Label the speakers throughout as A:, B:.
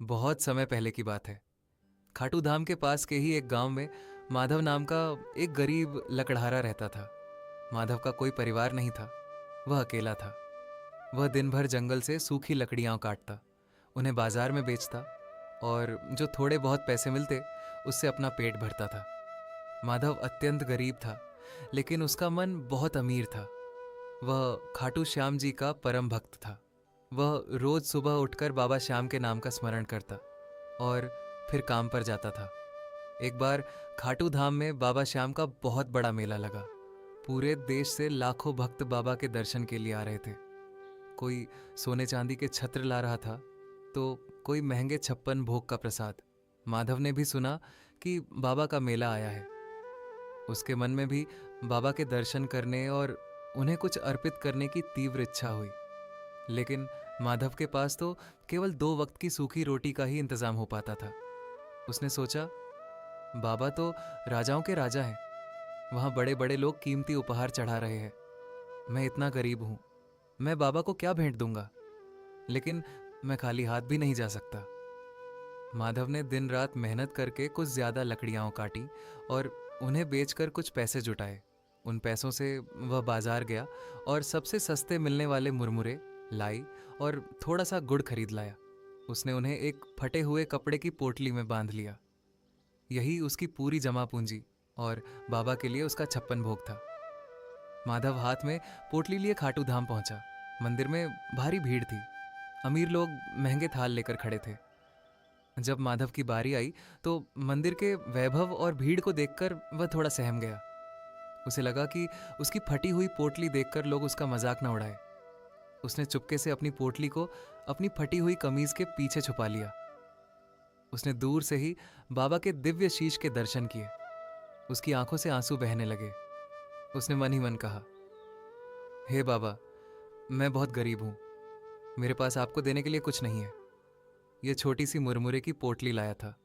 A: बहुत समय पहले की बात है। खाटू धाम के पास के ही एक गांव में माधव नाम का एक गरीब लकड़हारा रहता था। माधव का कोई परिवार नहीं था। वह अकेला था। वह दिन भर जंगल से सूखी लकड़ियां काटता, उन्हें बाजार में बेचता और जो थोड़े बहुत पैसे मिलते उससे अपना पेट भरता था। माधव अत्यंत गरीब था, लेकिन उसका मन बहुत अमीर था। वह खाटू श्याम जी का परम भक्त था। वह रोज सुबह उठकर बाबा श्याम के नाम का स्मरण करता और फिर काम पर जाता था। एक बार खाटू धाम में बाबा श्याम का बहुत बड़ा मेला लगा। पूरे देश से लाखों भक्त बाबा के दर्शन के लिए आ रहे थे। कोई सोने चांदी के छत्र ला रहा था, तो कोई महंगे 56 भोग का प्रसाद। माधव ने भी सुना कि बाबा का मेला आया है। उसके मन में भी बाबा के दर्शन करने और उन्हें कुछ अर्पित करने की तीव्र इच्छा हुई। लेकिन माधव के पास तो केवल 2 वक्त की सूखी रोटी का ही इंतजाम हो पाता था। उसने सोचा, बाबा तो राजाओं के राजा हैं। वहां बड़े बड़े लोग कीमती उपहार चढ़ा रहे हैं। मैं इतना गरीब हूं, मैं बाबा को क्या भेंट दूंगा? लेकिन मैं खाली हाथ भी नहीं जा सकता। माधव ने दिन रात मेहनत करके कुछ ज्यादा लकड़ियां काटी और उन्हें बेचकर कुछ पैसे जुटाए। उन पैसों से वह बाजार गया और सबसे सस्ते मिलने वाले मुरमुरे, लाई और थोड़ा सा गुड़ खरीद लाया। उसने उन्हें एक फटे हुए कपड़े की पोटली में बांध लिया। यही उसकी पूरी जमा पूंजी और बाबा के लिए उसका 56 भोग था। माधव हाथ में पोटली लिए खाटू धाम पहुंचा। मंदिर में भारी भीड़ थी। अमीर लोग महंगे थाल लेकर खड़े थे। जब माधव की बारी आई तो मंदिर के वैभव और भीड़ को देखकर वह थोड़ा सहम गया। उसे लगा कि उसकी फटी हुई पोटली देखकर लोग उसका मजाक न उड़ाए। उसने चुपके से अपनी पोटली को अपनी फटी हुई कमीज के पीछे छुपा लिया। उसने दूर से ही बाबा के दिव्य शीश के दर्शन किए। उसकी आंखों से आंसू बहने लगे। उसने मन ही मन कहा, हे बाबा, मैं बहुत गरीब हूं। मेरे पास आपको देने के लिए कुछ नहीं है। यह छोटी सी मुरमुरे की पोटली लाया था,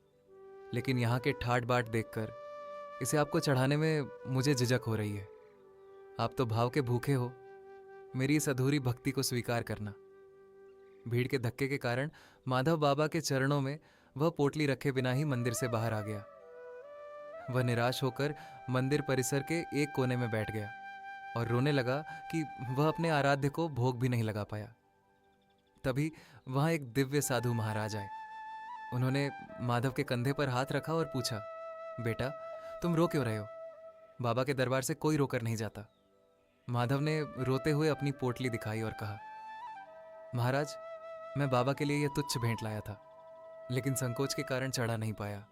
A: लेकिन यहाँ के ठाट बाट देखकर इसे आपको चढ़ाने में मुझे झिझक हो रही है। आप तो भाव के भूखे हो। मेरी इस अधूरी भक्ति को स्वीकार करना। भीड़ के धक्के के कारण माधव बाबा के चरणों में वह पोटली रखे बिना ही मंदिर से बाहर आ गया। वह निराश होकर मंदिर परिसर के एक कोने में बैठ गया और रोने लगा कि वह अपने आराध्य को भोग भी नहीं लगा पाया। तभी वहां एक दिव्य साधु महाराज आए। उन्होंने माधव के कंधे पर हाथ रखा और पूछा, बेटा, तुम रो क्यों रहे हो? बाबा के दरबार से कोई रोकर नहीं जाता। माधव ने रोते हुए अपनी पोटली दिखाई और कहा, महाराज, मैं बाबा के लिए यह तुच्छ भेंट लाया था, लेकिन संकोच के कारण चढ़ा नहीं पाया।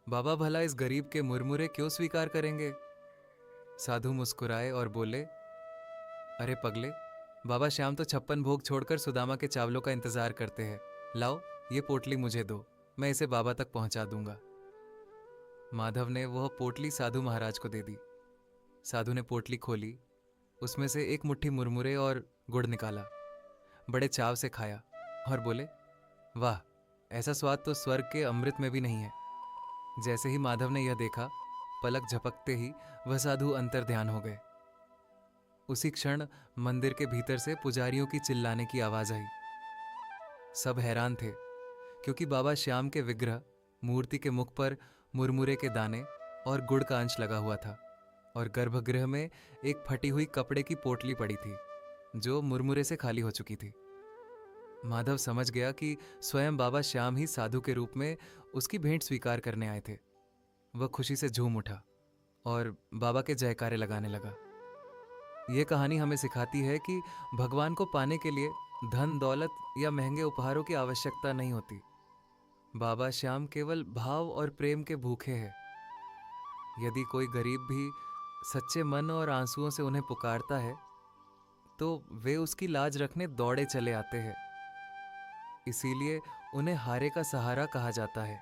A: बाबा भला इस गरीब के मुरमुरे क्यों स्वीकार करेंगे? साधु मुस्कुराए और बोले, अरे पगले, बाबा श्याम तो 56 भोग छोड़कर सुदामा के चावलों का इंतजार करते हैं। लाओ, ये पोटली मुझे दो, मैं इसे बाबा तक पहुंचा दूंगा। माधव ने वह पोटली साधु महाराज को दे दी। साधु ने पोटली खोली, उसमें से एक मुट्ठी मुरमुरे और गुड़ निकाला। बड़े चाव से खाया और बोले, वाह, ऐसा स्वाद तो स्वर्ग के अमृत में भी नहीं है। जैसे ही माधव ने यह देखा, पलक झपकते ही वह साधु अंतर ध्यान हो गए। उसी क्षण मंदिर के भीतर से पुजारियों की चिल्लाने की आवाज आई। सब हैरान थे, क्योंकि बाबा श्याम के विग्रह मूर्ति के मुख पर मुरमुरे के दाने और गुड़ का अंश लगा हुआ था और गर्भगृह में एक फटी हुई कपड़े की पोटली पड़ी थी, जो मुरमुरे से खाली हो चुकी थी। माधव समझ गया कि स्वयं बाबा श्याम ही साधु के रूप में उसकी भेंट स्वीकार करने आए थे। वह खुशी से झूम उठा और बाबा के जयकारे लगाने लगा। यह कहानी हमें सिखाती है कि भगवान को पाने के लिए धन दौलत या महंगे उपहारों की आवश्यकता नहीं होती। बाबा श्याम केवल भाव और प्रेम के भूखे हैं। यदि कोई गरीब भी सच्चे मन और आंसुओं से उन्हें पुकारता है, तो वे उसकी लाज रखने दौड़े चले आते हैं। इसीलिए उन्हें हारे का सहारा कहा जाता है।